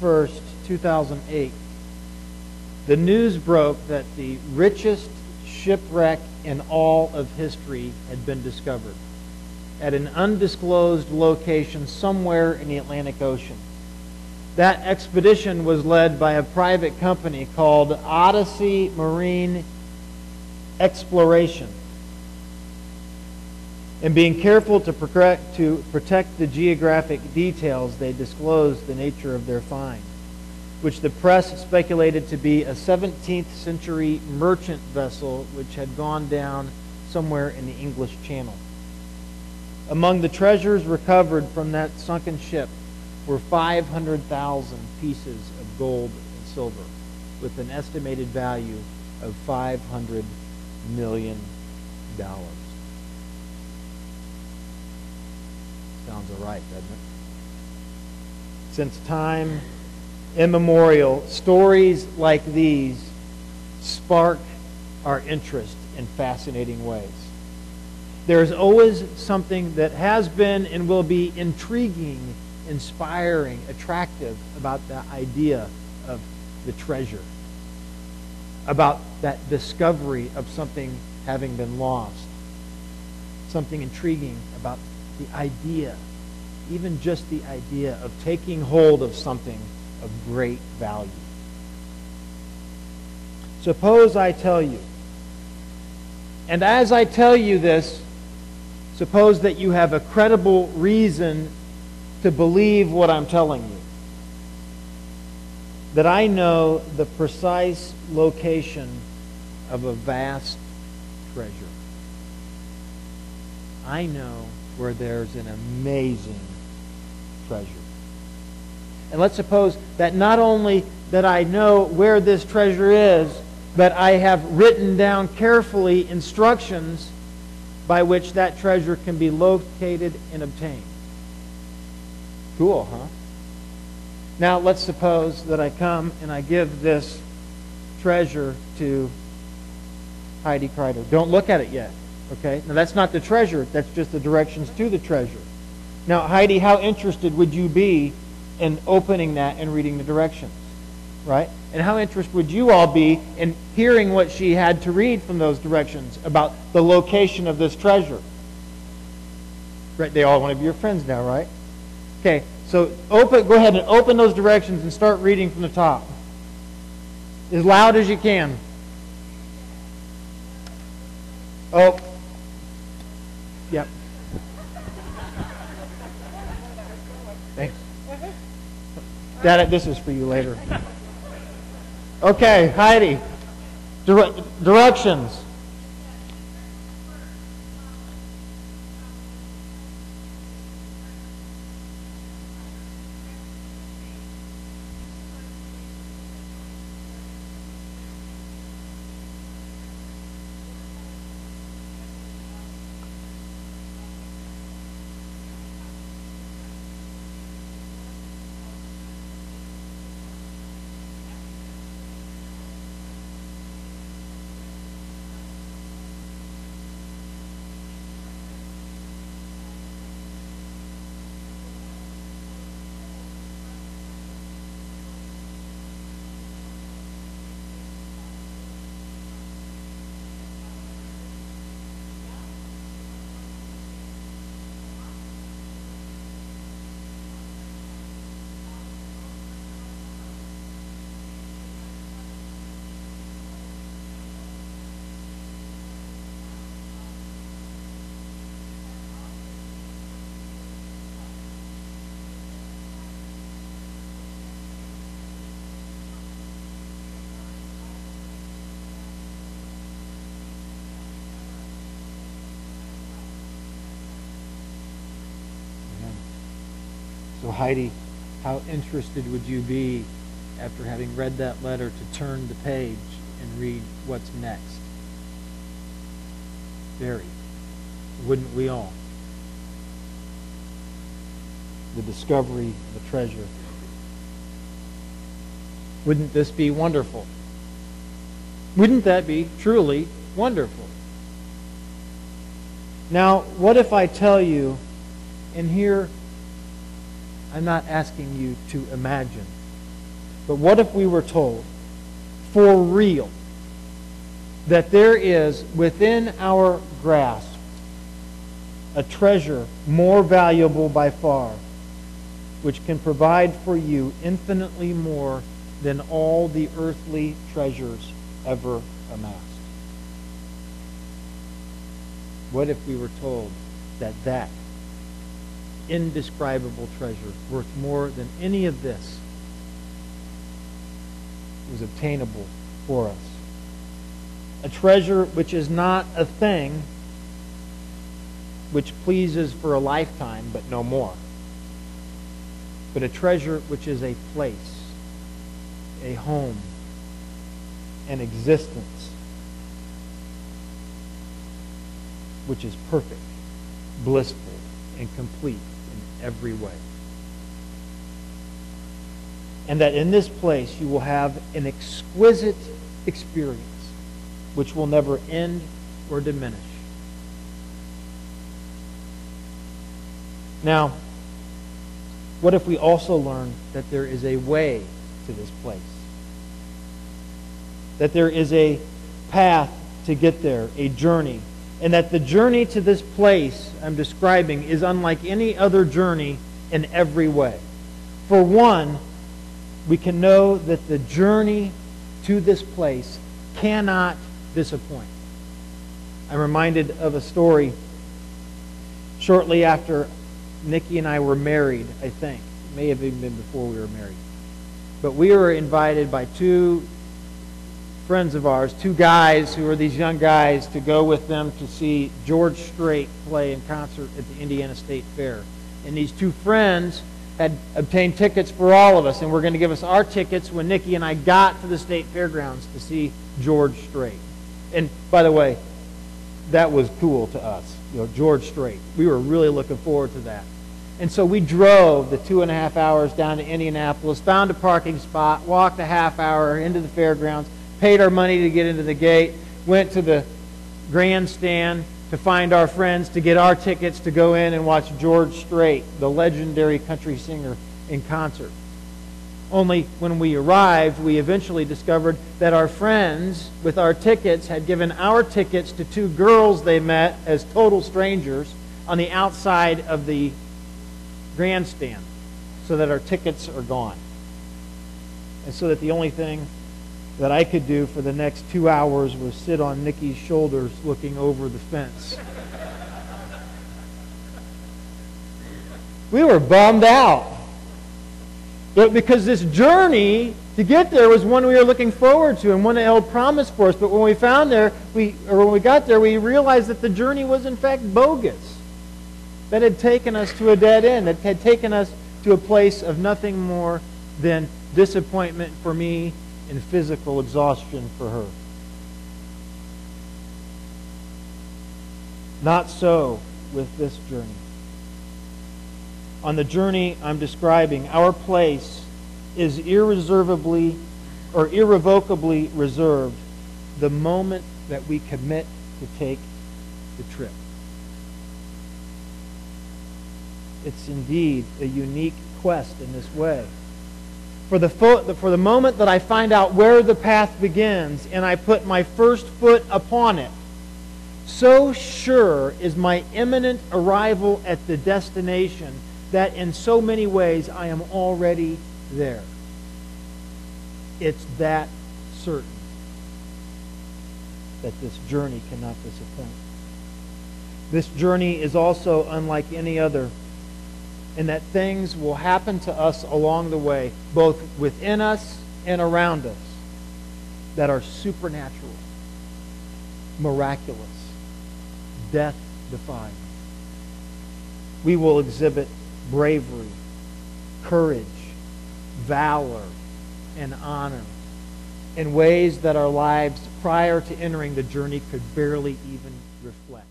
1st, 2008, the news broke that the richest shipwreck in all of history had been discovered at an undisclosed location somewhere in the Atlantic Ocean. That expedition was led by a private company called Odyssey Marine Exploration. And being careful to protect the geographic details, they disclosed the nature of their find, which the press speculated to be a 17th century merchant vessel which had gone down somewhere in the English Channel. Among the treasures recovered from that sunken ship were 500,000 pieces of gold and silver, with an estimated value of $500 million. Sounds all right, doesn't it? Since time immemorial, stories like these spark our interest in fascinating ways. There's always something that has been and will be intriguing, inspiring, attractive about the idea of the treasure, about that discovery of something having been lost. Something intriguing about the idea, even just the idea of taking hold of something of great value. Suppose I tell you, and as I tell you this, suppose that you have a credible reason to believe what I'm telling you, that I know the precise location of a vast treasure. I know where there's an amazing treasure. And let's suppose that not only that I know where this treasure is, but I have written down carefully instructions by which that treasure can be located and obtained. Cool, huh? Now let's suppose that I come and I give this treasure to Heidi Kreider. Don't look at it yet. Okay? Now that's not the treasure. That's just the directions to the treasure. Now, Heidi, how interested would you be in opening that and reading the directions? Right? And how interested would you all be in hearing what she had to read from those directions about the location of this treasure? Right? They all want to be your friends now, right? Okay. So go ahead and open those directions and start reading from the top. As loud as you can. Oh. Yep. Thanks. Dad, this is for you later. Okay, Heidi. Directions. So Heidi, how interested would you be after having read that letter to turn the page and read what's next? Very. Wouldn't we all? The discovery of the treasure. Wouldn't this be wonderful? Wouldn't that be truly wonderful? Now, what if I tell you, and here I'm not asking you to imagine, But what if we were told, for real, that there is within our grasp a treasure more valuable by far, which can provide for you infinitely more than all the earthly treasures ever amassed? What if we were told that that indescribable treasure, worth more than any of this, was obtainable for us? A treasure which is not a thing which pleases for a lifetime but no more, but a treasure which is a place, a home, an existence which is perfect, blissful, and complete in every way. And that in this place you will have an exquisite experience which will never end or diminish. Now, what if we also learn that there is a way to this place? That there is a path to get there, a journey. And that the journey to this place I'm describing is unlike any other journey in every way. For one, we can know that the journey to this place cannot disappoint. I'm reminded of a story shortly after Nikki and I were married, I think. It may have even been before we were married. But we were invited by two friends of ours, two guys who were these young guys, to go with them to see George Strait play in concert at the Indiana State Fair. And these two friends had obtained tickets for all of us, and were going to give us our tickets when Nikki and I got to the state fairgrounds to see George Strait. And by the way, that was cool to us, George Strait. We were really looking forward to that. And so we drove the 2.5 hours down to Indianapolis, found a parking spot, walked a half hour into the fairgrounds, paid our money to get into the gate, went to the grandstand to find our friends to get our tickets to go in and watch George Strait, the legendary country singer, in concert. Only when we arrived, we eventually discovered that our friends with our tickets had given our tickets to two girls they met as total strangers on the outside of the grandstand, so that our tickets are gone. And so that the only thing that I could do for the next 2 hours was sit on Nikki's shoulders looking over the fence. We were bummed out. But because this journey to get there was one we were looking forward to and one that held promise for us. But when we got there, we realized that the journey was in fact bogus. That had taken us to a dead end. That had taken us to a place of nothing more than disappointment for me and physical exhaustion for her. Not so with this journey. On the journey I'm describing, our place is irreservably or irrevocably reserved the moment that we commit to take the trip. It's indeed a unique quest in this way. For the moment that I find out where the path begins and I put my first foot upon it, so sure is my imminent arrival at the destination that in so many ways I am already there. It's that certain that this journey cannot disappoint. This journey is also unlike any other, in that things will happen to us along the way, both within us and around us, that are supernatural, miraculous, death-defying. We will exhibit bravery, courage, valor, and honor in ways that our lives prior to entering the journey could barely even reflect.